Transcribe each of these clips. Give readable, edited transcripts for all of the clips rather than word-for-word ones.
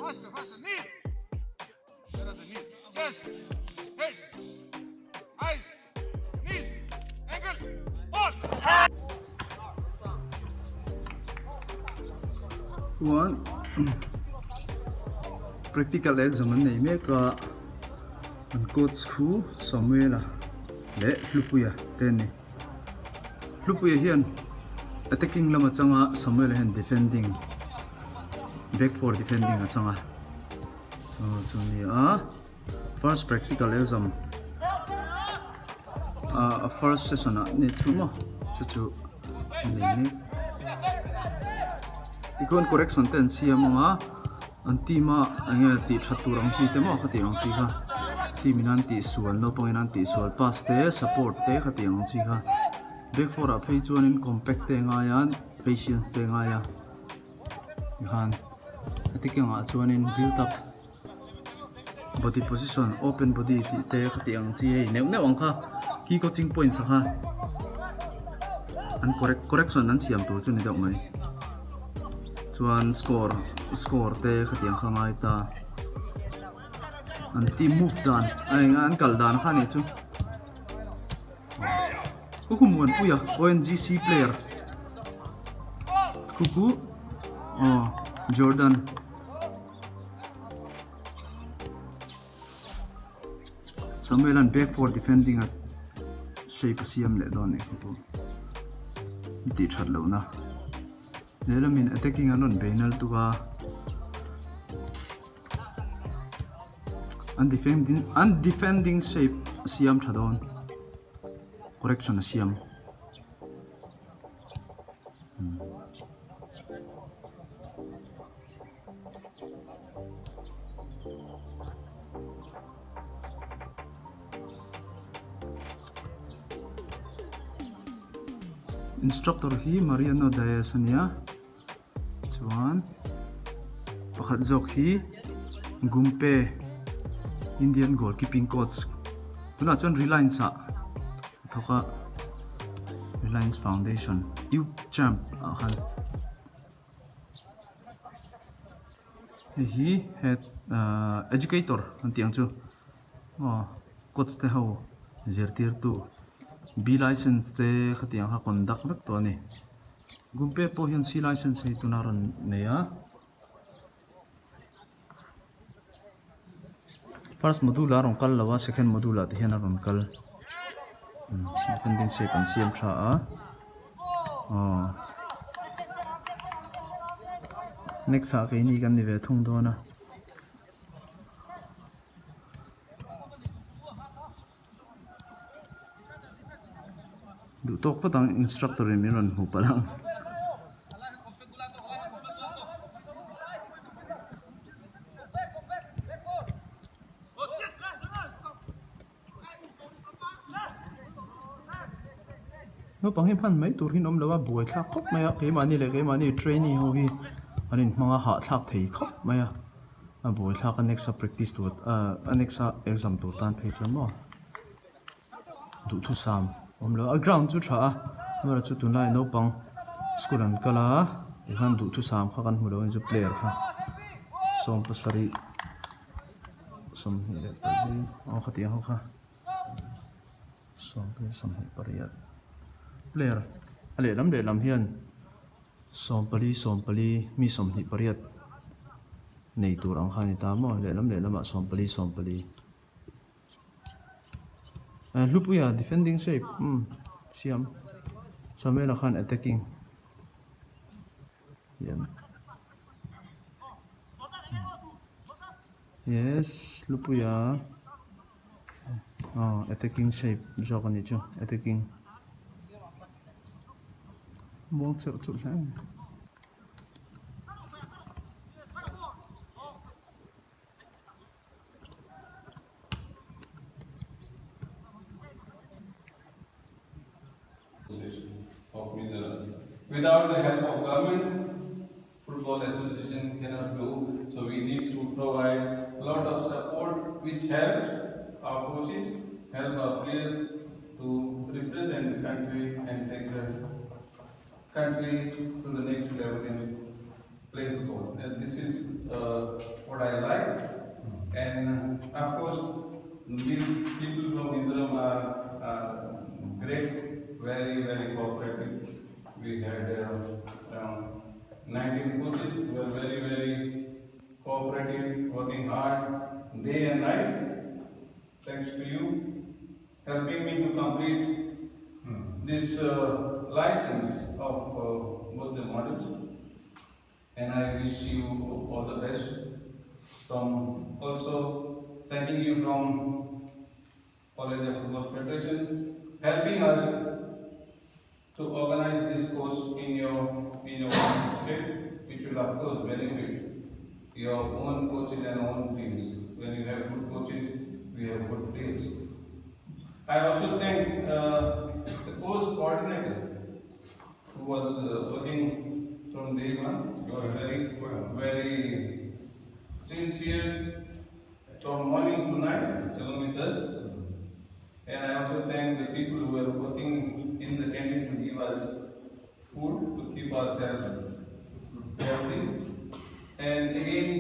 Faster, faster. Knee. There are the knees. Chest. Head. Eyes. Knees. Ankle. Pause. One practical exam này mấy cái coach khu somewhere là lẽ lupuya tên này lupuya hiền attacking lama changa somewhere là defending back for defending à changa so này first practical exam first session này chú mà chú này ikon correction ten siama antima anga ti thaturang chi temo khatiang chi kha timinan ti sual no ponginan ti sual pass te support te khatiang chi kha back for a phei chuan in compact te nga yan patience te nga ya han atikyang a chuan in build up body position open body ti te khatiang chi ei neu ang kha key coaching points kha an correction an siam tur chu ni deuh mai chuan score te khatiang khangai ta an team move dan ai nga an kal dan kha ni chu humuan puya ONGC player kuku Jordan Samuelan back for defending at shape siam le don ne kuku ti that lo na Nelamin attacking anon banal tuga undefending shape siam thadon correction siam instructor hi Mariano Dias ania chuan pakhat zawk hi Gumpe Indian goalkeeping coach tuna chuan Reliance a thoka Reliance Foundation youth champ khan hi head educator antiang chu coach te ho zertir tu B license te khatiang ha conduct mek to ni Gumpe po hian C license hi tunaran neya first module arong kal lawa second module at hian aron kal defending shape an siam tha a next a ke ni kan ni ve thung do na du tok patang instructor in miron hu palang no panghi phan mai tur hin om lawa buai thak khop maya ke mani trainee ho hi anin manga ha thak thei khop maya a buai thak next practice to next exam to tan phei chamo du thu sam om lo a ground chu tha mara chu tunai no pang school an kala han du thu sam kha kan hulo ju player kha som pasari som hi le pali o khati ho kha som hi pariat player ale lam hian som pali mi som hi pariat nei tur ang khani ta mo le lam som pali lupuya defending shape siam Samela Khan attacking yes lupuya attacking shape jogani chu attacking mong ser chu lang Without the help of government, football association cannot do. So we need to provide a lot of support, which help our coaches, help our players to represent the country and take the country to the next level in playing football. And this is what I like. And of course, we people from Mizoram are great, very cooperative. We had around 19 coaches who were very cooperative, working hard day and night. Thanks to you, helping me to complete this license of both the models. And I wish you all the best. From also thanking you from College of Football Federation, helping us to organize this course in your own state, which will of course benefit your own coaches and own teams. When you have good coaches, we have good players. I also thank the course coordinator who was working from day one. You are very sincere from morning to night along with us. And I also thank the people who are working in the canteen to give us food to keep ourselves healthy. And again,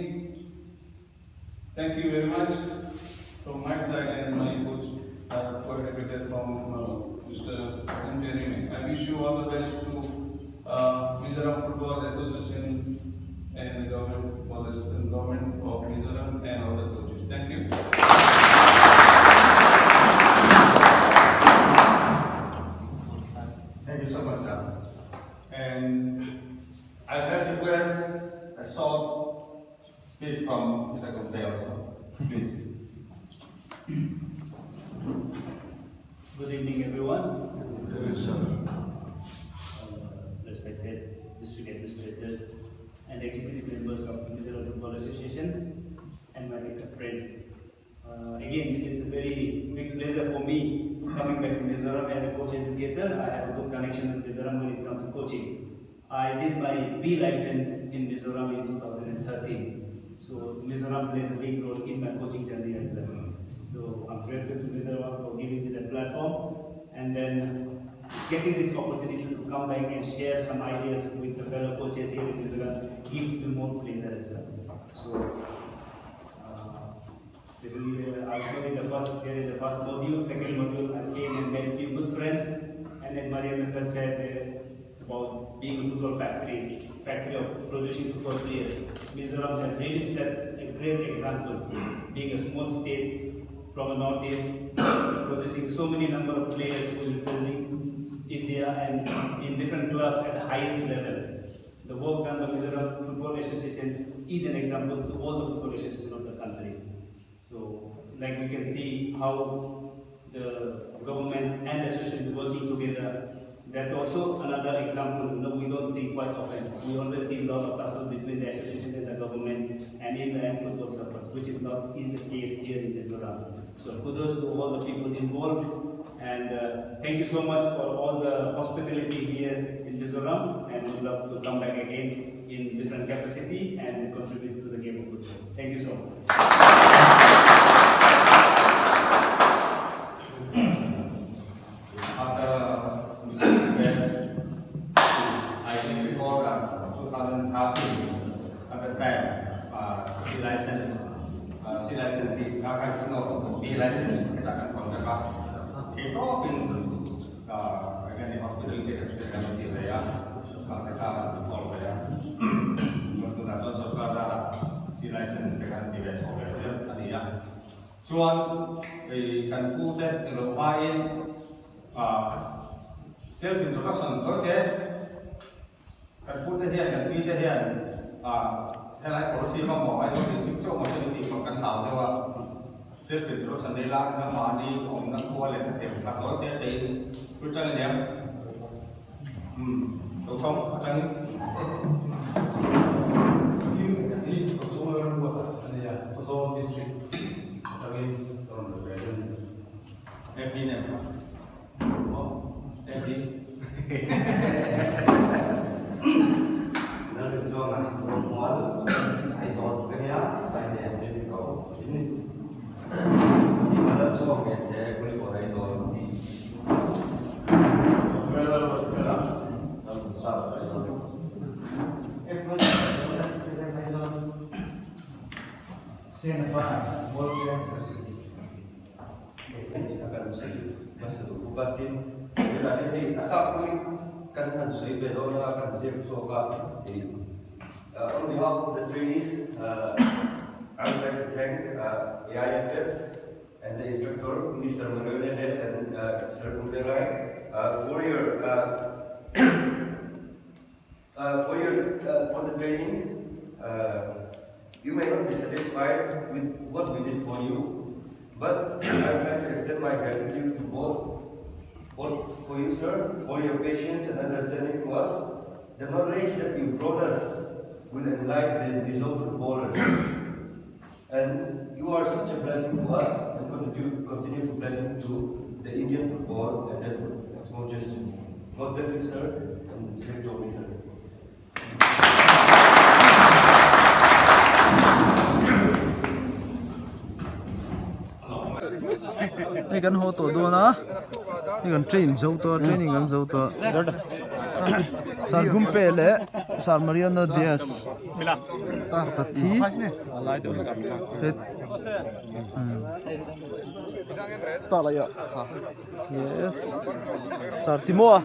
thank you very much from my side and my coach, coordinator from Mr. Gumpe. I wish you all the best to Mizoram Football Association and the government of Mizoram and all the coaches. Thank you. Thank you so much, sir. And I'd like to request a short speech from Mr. Gumpe also, please. Good evening, everyone. Respected district administrators and executive members of the Mizoram Football Association and my dear friends. Again, it's a very big pleasure for me coming back to Mizoram as a coach educator. I have a good connection with Mizoram when it comes to coaching. I did my B license in Mizoram in 2013. So Mizoram plays a big role in my coaching journey as well. So I'm grateful to Mizoram for giving me that platform and then getting this opportunity to come back and share some ideas with the fellow coaches here in Mizoram gives me more pleasure as well. So I was in the first module, second module, I came and met few good friends, and as Mariano said about being a football factory of producing football players. Mizoram has really set a great example, being a small state from the northeast, producing so many number of players who will represent India and in different clubs at the highest level. The work done by Mizoram Football Association is an example to all the football associations of the country. So, like we can see how the government and the association working together. That's also another example we don't see quite often. We always see a lot of tussle between the association and the government and in the end football circles, which is the case here in Mizoram. So kudos to all the people involved, and thank you so much for all the hospitality here in Mizoram, and we'd love to come back again in different capacity and contribute to the game of football. Thank you so much. I can recall that 2013 at the time, C license, B license, kita akan kontak. Itu pun again hospital kita ya, kita recall ya. Waktu nasional sekolah C license dengan B license tadi ya. Cuan kan kuset Eropain self introduction thôi kan kuset hian kan pi hian thế lại policy mà bỏ ai rồi chính chỗ mà cái gì mà căn thảo thôi à self introduction đây là nó mà đi ông nó qua lên cái tiền cả tối thế thì cứ chân em đúng không chân ini consumer buat ini ya Pozol district tapi tahun berjalan every name oh every nó được cho là một món hay sọt cái nhá xài đèn lên cầu chính chỉ mà lớp số một để có đi vào đây rồi so where was the sao Sena World Trade Association. akan saya masa tu bukatin bila ini asal pun kan saya betul akan saya soka on behalf of the trainees I would like to thank AIFF and the instructor Mr. Mariano Dias and Sir Gumpe for your for the training. You may not be satisfied with what we did for you. But I would like to extend my gratitude to both for you, sir, for your patience and understanding to us. The knowledge that you brought us will enlighten the resolve footballers. And you are such a blessing to us and continue to blessing to the Indian football and therefore coaches. God bless you, sir, and safe journey, sir. Ini kan hoto do na, ini kan training kan zo to. Sar Gumpe le, Sar Mariano Dias. Pati. Yes. Sar Timo.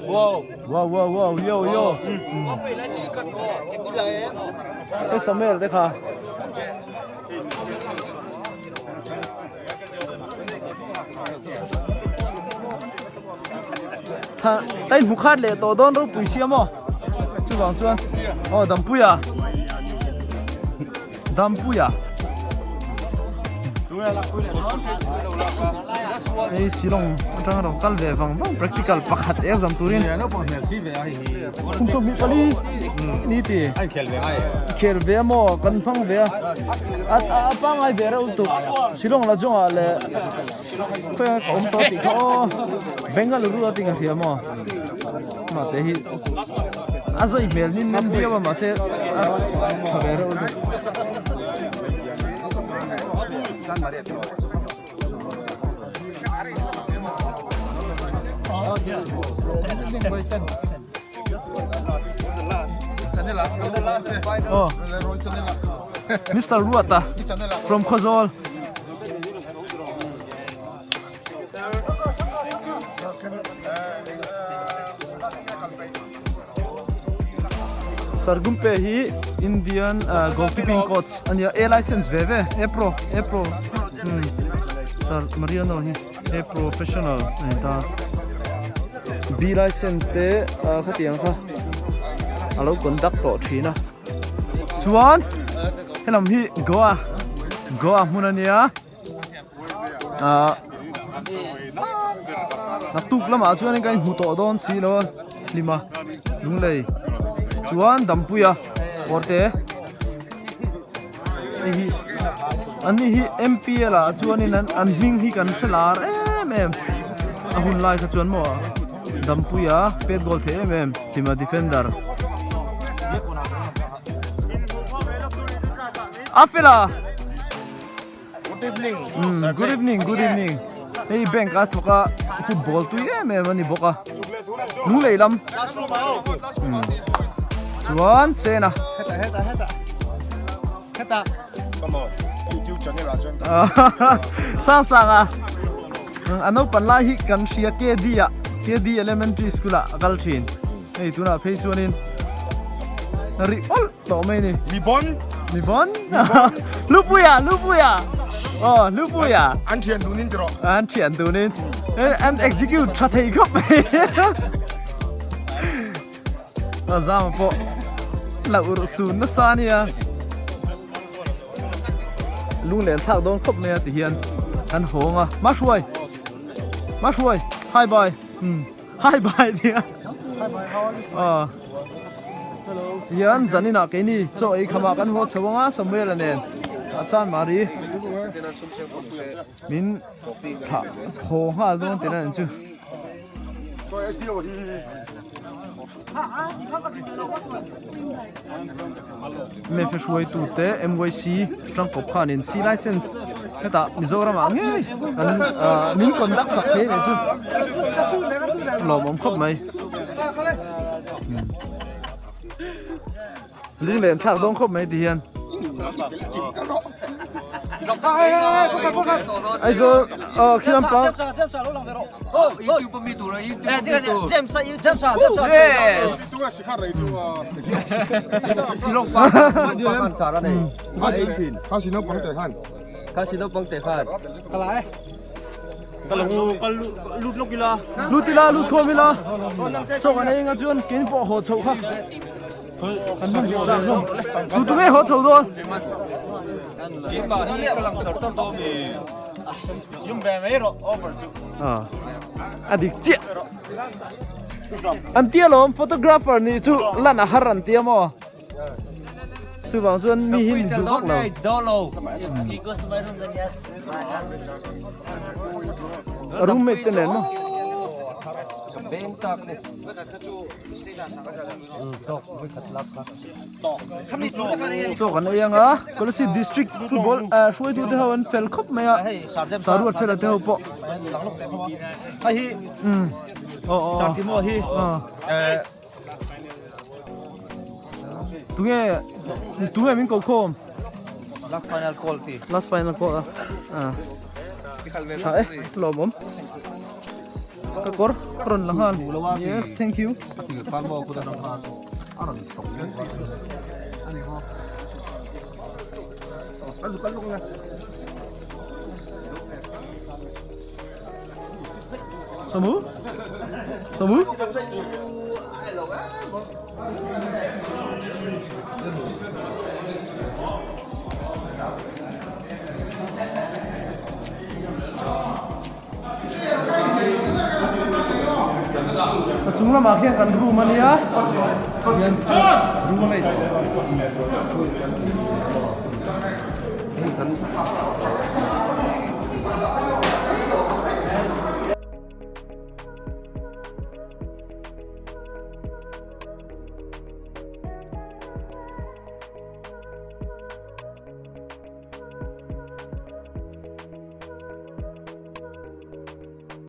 Wow, yo. Samuel dekha. Tay mục khát lệ tổ đón đâu bùi xia mò chú vàng xuân đầm bùi à ấy xí lông trang đồng tal về vàng bang practical pakhat exam turin không số bị pali ní ti khel về mò cần phăng về apa ngai về đâu tụ xí lông là chung à lệ phải ông to thì có Bengaluru ting hiya mo ma te hi azo email nin men dia ma se khabera u Mr. Ruata from Kozol. Sir Gumpe hi Indian goalkeeping coach and A license veve A pro Sir Mariano hi A professional ta B license te khatiang kha alo conduct to thina chuan helam hi goa munania natuk lama chuan kai hu to don si lo lima lunglei chuan dampuya porte ani hi MPL a chuan in an hing hi kan hlar em ahun lai kha chuan mo dampuya pet goal the em tima defender afela good evening hey bank a thoka football tu em ani boka lunglei lam chuan sena heta come on YouTube channel a sang ano panla hi kan sia KD elementary school a kal thin ei tuna phei chuanin ri ol to mai ni libon lupuya an thian dunin and execute thathei khop zam po la ursun na sania lung len thak don khop ne ti hian an honga ma shuai hi bye dia hello yan zanina ke ni cho ei khama kan ho chawanga samuel anen achan mari min tha ho ha don tenan chu me fe shuai tu te MYC trang kop khan in C license heta Mizoram ange kan min conduct sak the ne chu lom om khop mai ลุงเหลนฉากต้องครบไหมดีฮันไอ้โซคิดลำปาง ลูติลาลูทวมิลาชกอันนี้งั้นจวนกินพอหัวเฉาค่ะอันนั้นอยู่ได้ส่งสุดตรงนี้หัวเฉาตัวอันดิเจี๊ยอันเตี้ยลมโฟโตกราฟเฟอร์นี่ชูลั่นอาหารเตี้ยมั้งชูบางส่วนมีหินดูพวกเรารูมเมทกันเลยมั้งโซ่กันยังอ่ะก็เลยสิ district football ช่วยดูเท่านั้นเฟลคบไหมอ่ะสารวัตรเฟลเท่าปะจากที่มั่วฮีตัวมิงโกโคม last final call อ่ะใช่ลมก็กรอนหลังหัน yes thank you สมูSemua makin kan rumah ni ya. Rumah ni. Ini kan